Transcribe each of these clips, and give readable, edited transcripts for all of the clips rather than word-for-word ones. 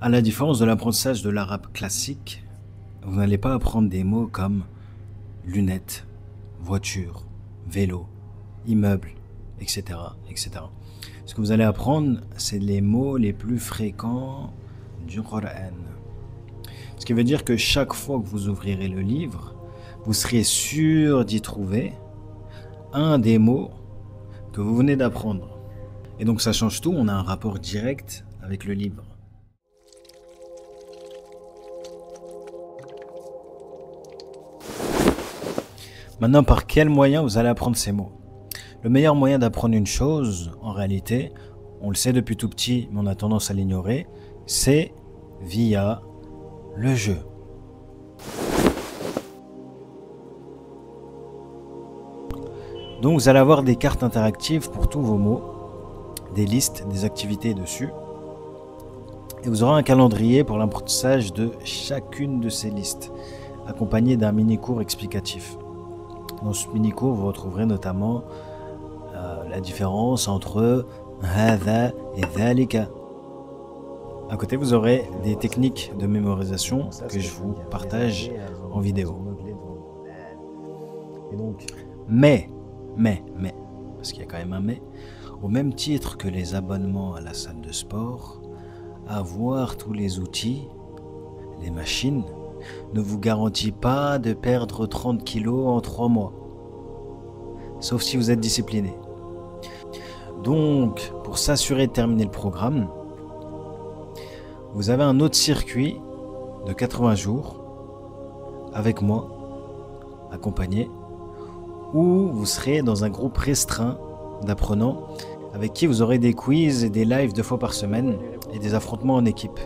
À la différence de l'apprentissage de l'arabe classique, vous n'allez pas apprendre des mots comme lunettes, voiture, vélo, immeuble, etc., etc. Ce que vous allez apprendre, c'est les mots les plus fréquents du Coran. Ce qui veut dire que chaque fois que vous ouvrirez le livre, vous serez sûr d'y trouver un des mots que vous venez d'apprendre. Et donc ça change tout, on a un rapport direct avec le livre. Maintenant, par quel moyen vous allez apprendre ces mots? Le meilleur moyen d'apprendre une chose, en réalité, on le sait depuis tout petit, mais on a tendance à l'ignorer, c'est via le jeu. Donc vous allez avoir des cartes interactives pour tous vos mots, des listes, des activités dessus, et vous aurez un calendrier pour l'apprentissage de chacune de ces listes, accompagné d'un mini-cours explicatif. Dans ce mini-cours, vous retrouverez notamment la différence entre hadha et dhalika. À côté, vous aurez des techniques de mémorisation que je vous partage en vidéo. Mais, parce qu'il y a quand même un mais, au même titre que les abonnements à la salle de sport, avoir tous les outils, les machines, ne vous garantit pas de perdre 30 kilos en 3 mois. Sauf si vous êtes discipliné. Donc, pour s'assurer de terminer le programme, vous avez un autre circuit de 80 jours avec moi, accompagné, où vous serez dans un groupe restreint d'apprenants avec qui vous aurez des quiz et des lives 2 fois par semaine et des affrontements en équipe.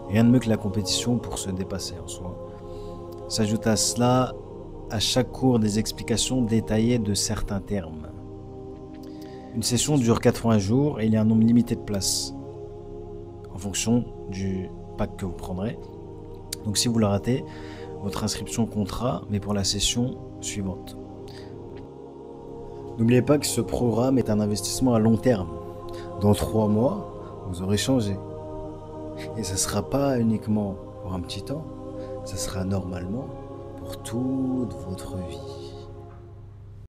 Rien de mieux que la compétition pour se dépasser en soi. S'ajoute à cela, à chaque cours, des explications détaillées de certains termes. Une session dure 80 jours et il y a un nombre limité de places en fonction du pack que vous prendrez. Donc si vous le ratez, votre inscription comptera, mais pour la session suivante. N'oubliez pas que ce programme est un investissement à long terme. Dans 3 mois, vous aurez changé. Et ce ne sera pas uniquement pour un petit temps, ce sera normalement pour toute votre vie.